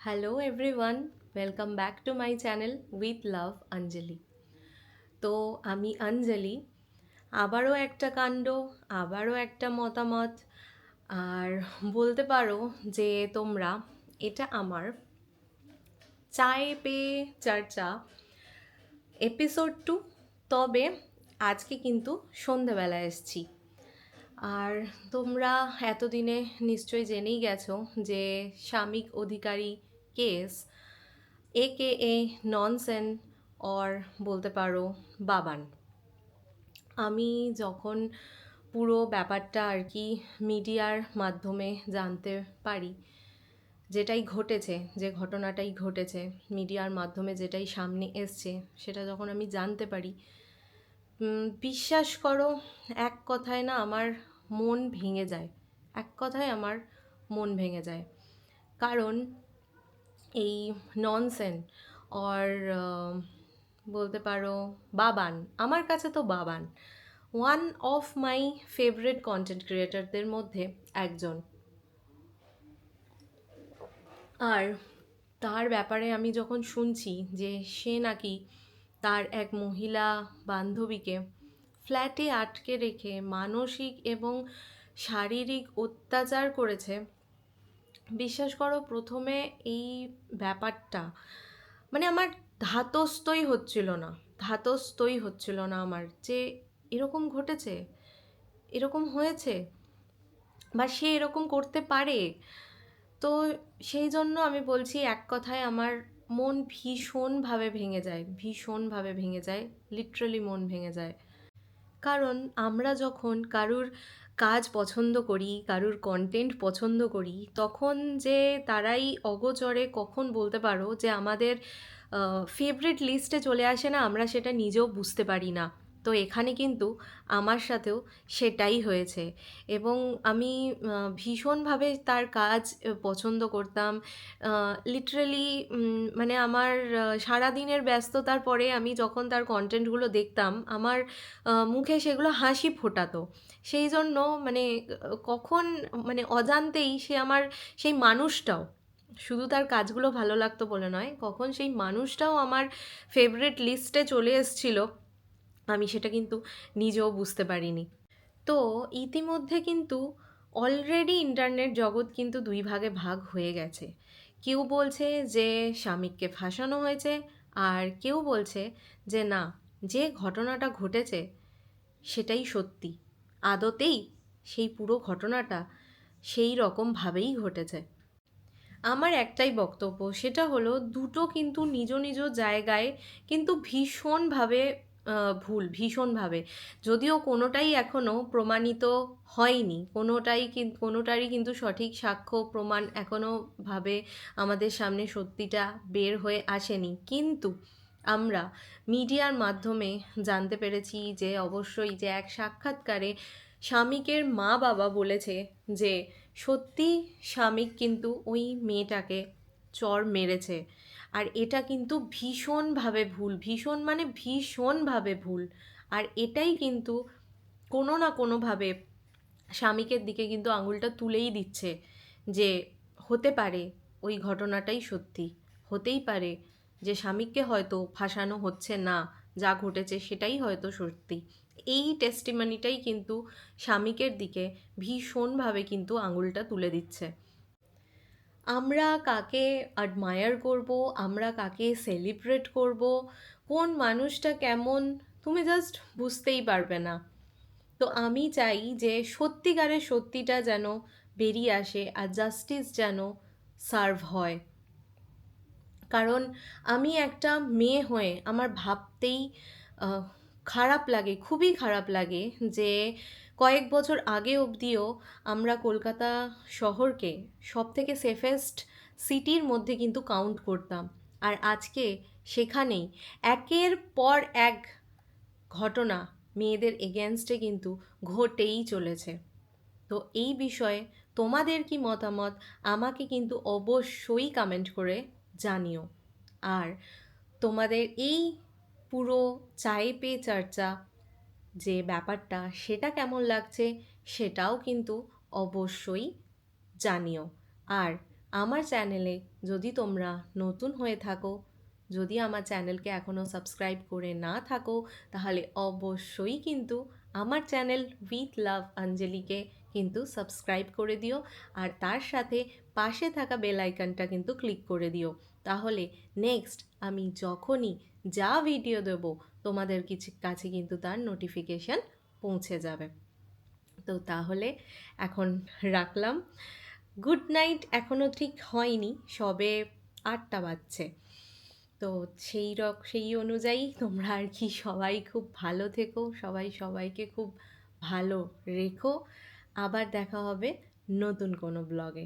Hello everyone, welcome back to my channel with love Anjali. তো আমি অঞ্জলি, আবারও একটা কাণ্ড, আবারও একটা মতামত, আর বলতে পারো যে তোমরা এটা আমার চায়ে পে চর্চা এপিসোড 2। তবে আজকে কিন্তু সন্ধেবেলা এসছি। আর তোমরা এতদিনে নিশ্চয়ই জেনেই গেছো যে সাময়িক অধিকারী কেস এ ননসেন অর বলতে পারো বাবান। আমি যখন পুরো ব্যাপারটা আর কি মিডিয়ার মাধ্যমে জানতে পারি, যেটাই ঘটেছে, যে ঘটনাটাই ঘটেছে মিডিয়ার মাধ্যমে যেটাই সামনে এসছে, সেটা যখন আমি জানতে পারি, বিশ্বাস করো, এক কথায় না আমার মন ভেঙে যায়। এক কথায় আমার মন ভেঙে যায়। কারণ এই ননসেন অর বলতে পারো বাবান, আমার কাছে তো Baban one of my favourite content ক্রিয়েটারদের মধ্যে একজন। আর তার ব্যাপারে আমি যখন শুনছি যে সে নাকি তার এক মহিলা বান্ধবীকে ফ্ল্যাটে আটকে রেখে মানসিক এবং শারীরিক অত্যাচার করেছে, বিশ্বাস করো প্রথমে এই ব্যাপারটা মানে আমার ধাতস্থই হচ্ছিল না আমার, যে এরকম ঘটেছে, এরকম হয়েছে, বা সে এরকম করতে পারে। তো সেই জন্য আমি বলছি, এক কথায় আমার মন ভীষণভাবে ভেঙে যায়, ভীষণভাবে ভেঙে যায়, লিটারালি মন ভেঙে যায়। কারণ আমরা যখন কারুর কাজ পছন্দ করি, কারুর কন্টেন্ট পছন্দ করি, তখন যে তারাই অগোচরে কখন বলতে পারো যে আমাদের ফেভারিট লিস্টে চলে আসে না, আমরা সেটা নিজেও বুঝতে পারি না। তো এখানে কিন্তু আমার সাথেও সেটাই হয়েছে। এবং আমি ভীষণভাবে তার কাজ পছন্দ করতাম। লিটারেলি মানে আমার সারাদিনের ব্যস্ততার পরে আমি যখন তার কন্টেন্টগুলো দেখতাম, আমার মুখে সেগুলো হাসি ফোটাতো। সেই জন্য মানে কখন মানে অজান্তেই সে আমার সেই মানুষটাও, শুধু তার কাজগুলো ভালো লাগতো বলে নয়, কখন সেই মানুষটাও আমার ফেভারিট লিস্টে চলে এসছিল, আমি সেটা কিন্তু নিজেও বুঝতে পারিনি। তো ইতিমধ্যে কিন্তু অলরেডি ইন্টারনেট জগৎ কিন্তু দুই ভাগে ভাগ হয়ে গেছে। কেউ বলছে যে স্বামীকে ফাঁসানো হয়েছে, আর কেউ বলছে যে না, যে ঘটনাটা ঘটেছে সেটাই সত্যি, আদতেই সেই পুরো ঘটনাটা সেই রকমভাবেই ঘটেছে। আমার একটাই বক্তব্য, সেটা হলো দুটো কিন্তু নিজ নিজ জায়গায় কিন্তু ভীষণভাবে ভীষণভাবে, যদিও কোনোটাই এখনও প্রমাণিত হয়নি, কোনোটারই কিন্তু সঠিক সাক্ষ্য প্রমাণ এখনও ভাবে আমাদের সামনে সত্যিটা বের হয়ে আসেনি, কিন্তু আমরা মিডিয়ার মাধ্যমে জানতে পেরেছি যে অবশ্যই যে এক সাক্ষাৎকারে স্বামীকের মা বাবা বলেছে যে সত্যি স্বামী কিন্তু ওই মেয়েটাকে চড় মেরেছে। আর এটা কিন্তু ভীষণভাবে ভুল, ভীষণ মানে ভীষণভাবে ভুল। আর এটাই কিন্তু কোনো না কোনোভাবে স্বামীকের দিকে কিন্তু আঙুলটা তুলেই দিচ্ছে যে হতে পারে ওই ঘটনাটাই সত্যি, হতেই পারে যে স্বামীকে হয়তো ফাঁসানো হচ্ছে না, যা ঘটেছে সেটাই হয়তো সত্যি। এই টেস্টিমনিটাই কিন্তু স্বামীকের দিকে ভীষণভাবে কিন্তু আঙুলটা তুলে দিচ্ছে। আমরা কাকে অ্যাডমায়ার করব, আমরা কাকে সেলিব্রেট করব, কোন মানুষটা কেমন, তুমি জাস্ট বুঝতেই পারবে না। তো আমি চাই যে সত্যিকারের সত্যিটা যেন বেরিয়ে আসে, আর জাস্টিস যেন সার্ভ হয়। কারণ আমি একটা মেয়ে হয়ে আমার ভাবতেই আহ, খারাপ লাগে, খুবই খারাপ লাগে যে কয়েক বছর আগে অবধিও আমরা কলকাতা শহরকে সবথেকে সেফেস্ট সিটির মধ্যে কিন্তু কাউন্ট করতাম, আর আজকে সেখানেই একের পর এক ঘটনা মেয়েদের এগেনস্টে কিন্তু ঘটেই চলেছে। তো এই বিষয়ে তোমাদের কি মতামত, আমাকে কিন্তু অবশ্যই কমেন্ট করে জানিও। আর তোমাদের এই পুরো চায়ে পে চর্চা যে ব্যাপারটা, সেটা কেমন লাগছে সেটাও কিন্তু অবশ্যই জানিও। আর আমার চ্যানেলে যদি তোমরা নতুন হয়ে থাকো, যদি আমার চ্যানেলকে এখনও সাবস্ক্রাইব করে না থাকো, তাহলে অবশ্যই কিন্তু আমার চ্যানেল উইথ লাভ অঞ্জলিকে কিন্তু সাবস্ক্রাইব করে দিও, আর তার সাথে পাশে থাকা বেল আইকনটা কিন্তু ক্লিক করে দিও। তাহলে নেক্সট আমি যখনই যা ভিডিও দেব তোমাদের কাছে কিন্তু তার নোটিফিকেশান পৌঁছে যাবে। তো তাহলে এখন রাখলাম। গুড নাইট এখনও ঠিক হয়নি, সবে 8টা বাজছে। তো সেই অনুযায়ী তোমরা আর কি সবাই খুব ভালো থেকো, সবাই সবাইকে খুব ভালো রেখো। আবার দেখা হবে নতুন কোনো ব্লগে।